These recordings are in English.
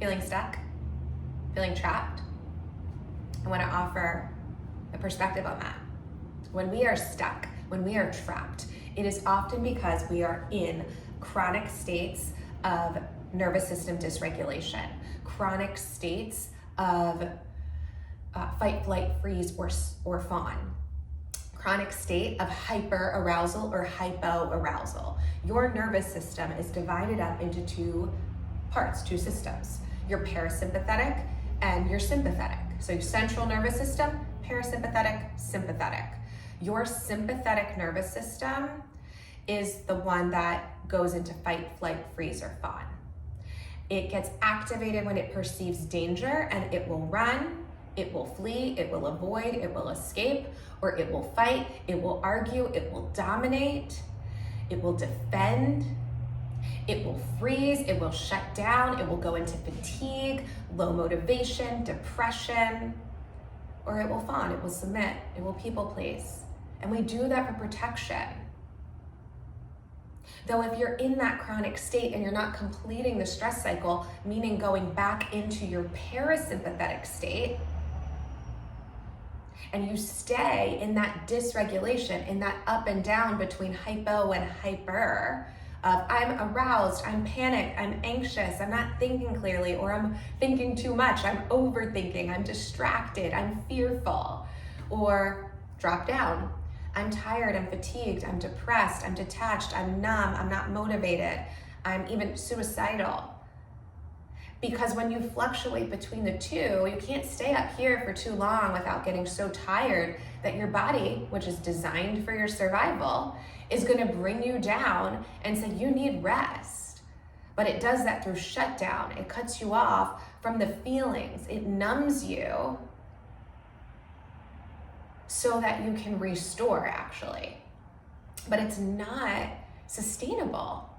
Feeling stuck? Feeling trapped? I want to offer a perspective on that. When we are stuck, when we are trapped, it is often because we are in chronic states of nervous system dysregulation, chronic states of fight, flight, freeze, or fawn, chronic state of hyperarousal or hypoarousal. Your nervous system is divided up into two parts, two systems, your parasympathetic and your sympathetic. So your central nervous system, parasympathetic, sympathetic. Your sympathetic nervous system is the one that goes into fight, flight, freeze, or fawn. It gets activated when it perceives danger, and it will run, it will flee, it will avoid, it will escape, or it will fight, it will argue, it will dominate, it will defend, it will freeze, it will shut down, it will go into fatigue, low motivation, depression, or it will fawn, it will submit, it will people please. And we do that for protection. Though if you're in that chronic state and you're not completing the stress cycle, meaning going back into your parasympathetic state, and you stay in that dysregulation, in that up and down between hypo and hyper, of I'm aroused, I'm panicked, I'm anxious, I'm not thinking clearly, or I'm thinking too much, I'm overthinking, I'm distracted, I'm fearful, or drop down. I'm tired, I'm fatigued, I'm depressed, I'm detached, I'm numb, I'm not motivated, I'm even suicidal. Because when you fluctuate between the two, you can't stay up here for too long without getting so tired that your body, which is designed for your survival, is gonna bring you down and say you need rest. But it does that through shutdown. It cuts you off from the feelings. It numbs you so that you can restore, actually. But it's not sustainable.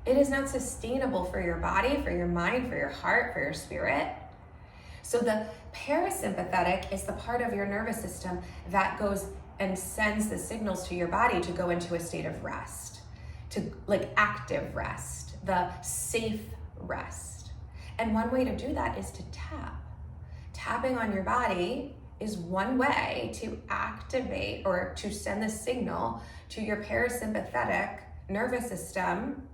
It is not sustainable for your body, for your mind, for your heart, for your spirit. So the parasympathetic is the part of your nervous system that goes and sends the signals to your body to go into a state of rest, to like active rest, the safe rest. And one way to do that is to tap. Tapping on your body is one way to activate or to send the signal to your parasympathetic nervous system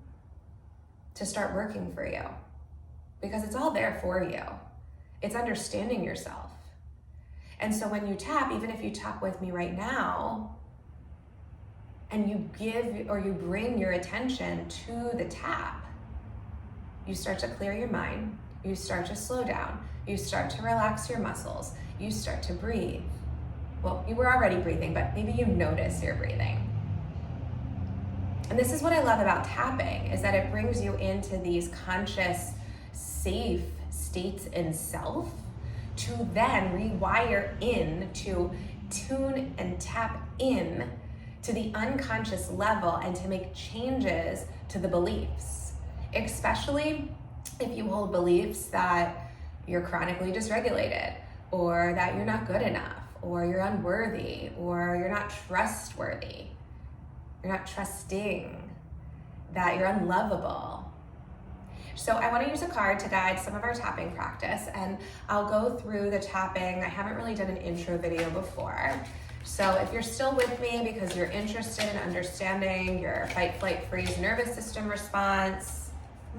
to start working for you, because it's all there for you. It's understanding yourself. And so when you tap, even if you tap with me right now, and you give or you bring your attention to the tap, you start to clear your mind, you start to slow down, you start to relax your muscles, you start to breathe. Well, you were already breathing, but maybe you notice you're breathing. And this is what I love about tapping, is that it brings you into these conscious, safe states in self to then rewire in, to tune and tap in to the unconscious level and to make changes to the beliefs, especially if you hold beliefs that you're chronically dysregulated, or that you're not good enough, or you're unworthy, or you're not trustworthy, you're not trusting, that you're unlovable. So I want to use a card to guide some of our tapping practice, and I'll go through the tapping. I haven't really done an intro video before. So if you're still with me because you're interested in understanding your fight, flight, freeze nervous system response,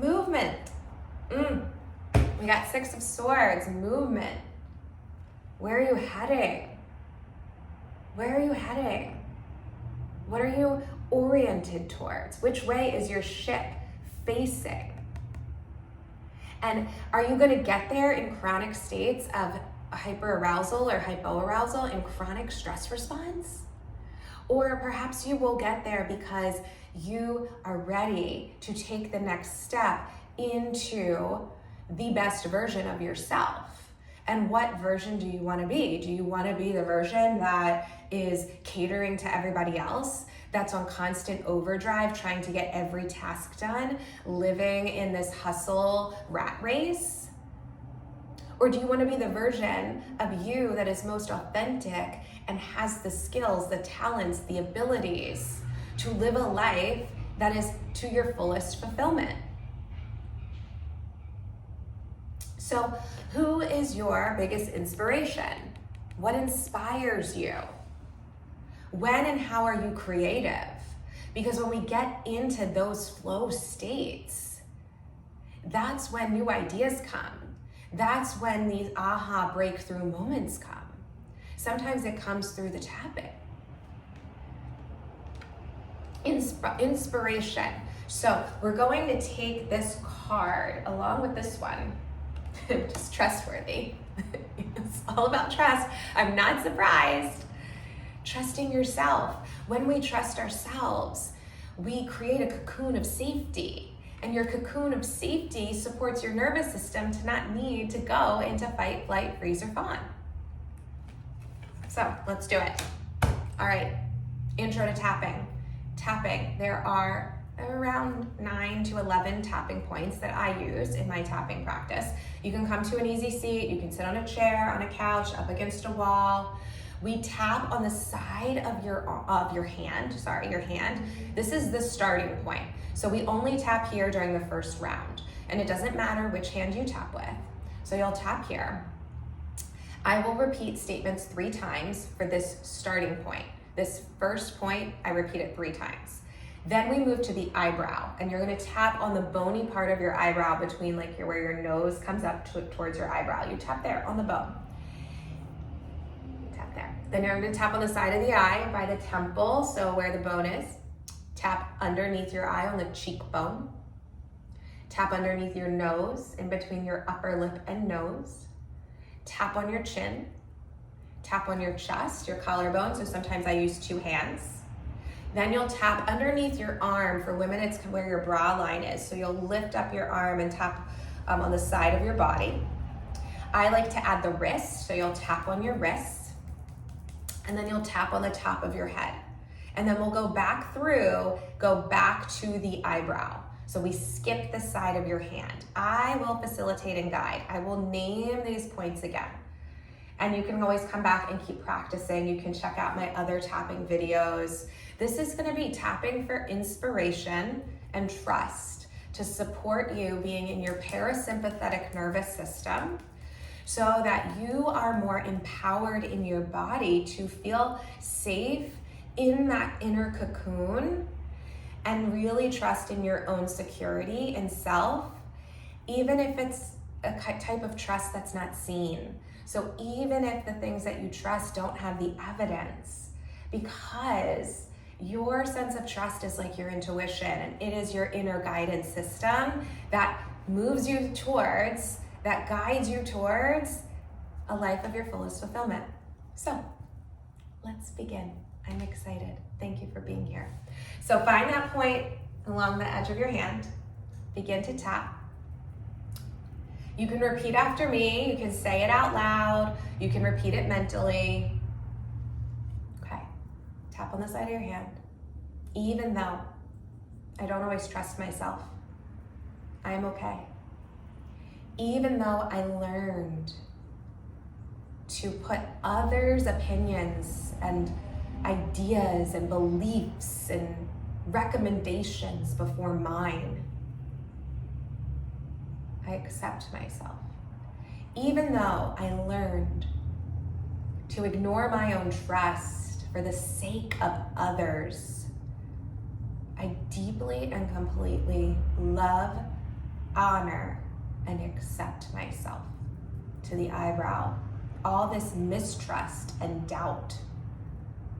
movement. We got 6 of Swords, movement. Where are you heading? Where are you heading? What are you oriented towards? Which way is your ship facing? And are you going to get there in chronic states of hyperarousal or hypoarousal in chronic stress response? Or perhaps you will get there because you are ready to take the next step into the best version of yourself. And what version do you want to be? Do you want to be the version that is catering to everybody else, that's on constant overdrive, trying to get every task done, living in this hustle rat race? Or do you want to be the version of you that is most authentic and has the skills, the talents, the abilities to live a life that is to your fullest fulfillment? So who is your biggest inspiration? What inspires you? When and how are you creative? Because when we get into those flow states, that's when new ideas come. That's when these aha breakthrough moments come. Sometimes it comes through the tapping. Inspiration. So we're going to take this card along with this one. Just trustworthy. It's all about trust. I'm not surprised. Trusting yourself. When we trust ourselves, we create a cocoon of safety. And your cocoon of safety supports your nervous system to not need to go into fight, flight, freeze, or fawn. So let's do it. All right, intro to tapping. Tapping, there are around 9 to 11 tapping points that I use in my tapping practice. You can come to an easy seat, you can sit on a chair, on a couch, up against a wall. We tap on the side of your hand. This is the starting point. So we only tap here during the first round, and it doesn't matter which hand you tap with. So you'll tap here. I will repeat statements 3 times for this starting point. This first point, I repeat it 3 times. Then we move to the eyebrow, and you're gonna tap on the bony part of your eyebrow between where your nose comes up towards your eyebrow. You tap there on the bone. Tap there. Then you're gonna tap on the side of the eye by the temple, so where the bone is. Tap underneath your eye on the cheekbone. Tap underneath your nose, in between your upper lip and nose. Tap on your chin. Tap on your chest, your collarbone, so sometimes I use 2 hands. Then you'll tap underneath your arm. For women, it's where your bra line is. So you'll lift up your arm and tap on the side of your body. I like to add the wrist, so you'll tap on your wrist. And then you'll tap on the top of your head. And then we'll go back to the eyebrow. So we skip the side of your hand. I will facilitate and guide. I will name these points again. And you can always come back and keep practicing. You can check out my other tapping videos. This is gonna be tapping for inspiration and trust to support you being in your parasympathetic nervous system so that you are more empowered in your body to feel safe in that inner cocoon and really trust in your own security and self, even if it's a type of trust that's not seen. So even if the things that you trust don't have the evidence, because your sense of trust is like your intuition, and it is your inner guidance system that moves you towards, that guides you towards a life of your fullest fulfillment. So let's begin. I'm excited. Thank you for being here. So find that point along the edge of your hand. Begin to tap. You can repeat after me. You can say it out loud. You can repeat it mentally. Okay. Tap on the side of your hand. Even though I don't always trust myself, I am okay. Even though I learned to put others' opinions and ideas and beliefs and recommendations before mine, I accept myself. Even though I learned to ignore my own trust for the sake of others, I deeply and completely love, honor, and accept myself. To the eyebrow, all this mistrust and doubt,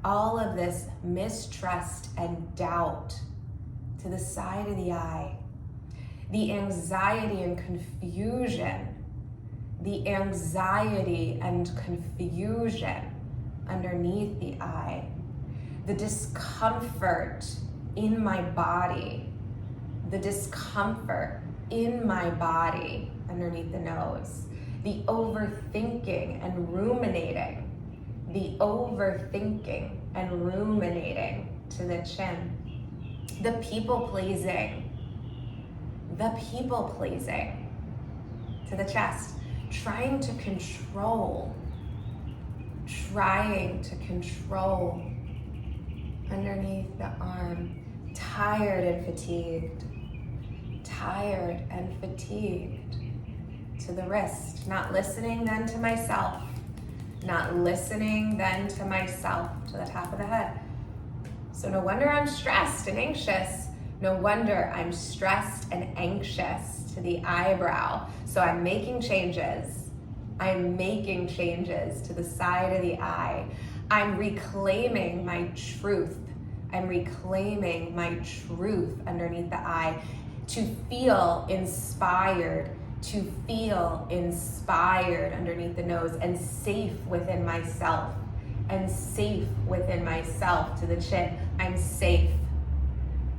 all of this mistrust and doubt to the side of the eye, the anxiety and confusion, underneath the eye, the discomfort in my body, underneath the nose, the overthinking and ruminating, to the chin, the people pleasing to the chest, trying to control underneath the arm, tired and fatigued to to the wrist. Not listening then to myself. Not listening then to myself, to the top of the head. So no wonder I'm stressed and anxious. No wonder I'm stressed and anxious, to the eyebrow. So I'm making changes. I'm making changes to the side of the eye. I'm reclaiming my truth. I'm reclaiming my truth underneath the eye to feel inspired, to feel inspired underneath the nose and safe within myself, and safe within myself to the chin. I'm safe.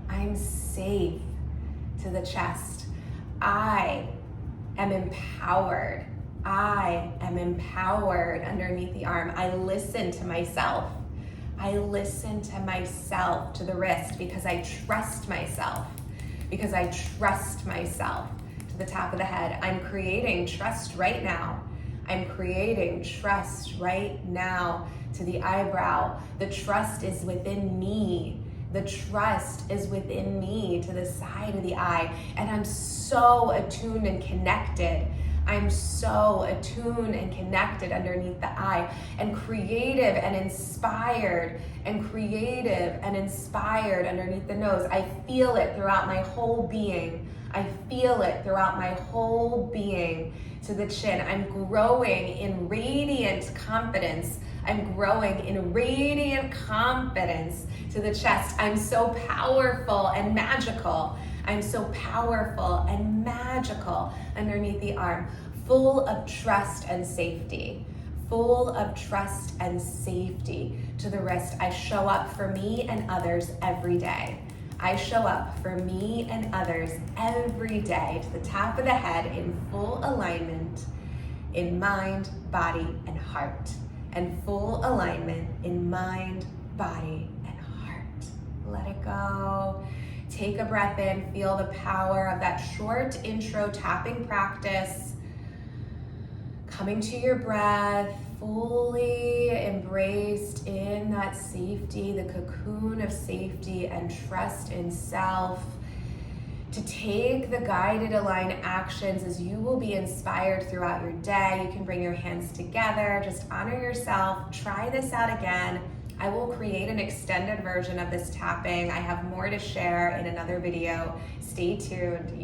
I'm safe to the chest. I am empowered. I am empowered underneath the arm. I listen to myself. I listen to myself to the wrist because I trust myself. Because I trust myself to the top of the head. I'm creating trust right now. I'm creating trust right now to the eyebrow. The trust is within me. The trust is within me to the side of the eye. And I'm so attuned and connected. I'm so attuned and connected underneath the eye, and creative and inspired, and creative and inspired underneath the nose. I feel it throughout my whole being. I feel it throughout my whole being to the chin. I'm growing in radiant confidence. I'm growing in radiant confidence to the chest. I'm so powerful and magical. I'm so powerful and magical underneath the arm, full of trust and safety, full of trust and safety to the wrist. I show up for me and others every day. I show up for me and others every day to the top of the head in full alignment in mind, body, and heart, and full alignment in mind, body, and heart. Let it go. Take a breath in, feel the power of that short intro tapping practice. Coming to your breath, fully embraced in that safety, the cocoon of safety and trust in self. To take the guided align actions as you will be inspired throughout your day. You can bring your hands together, just honor yourself, try this out again. I will create an extended version of this tapping. I have more to share in another video. Stay tuned.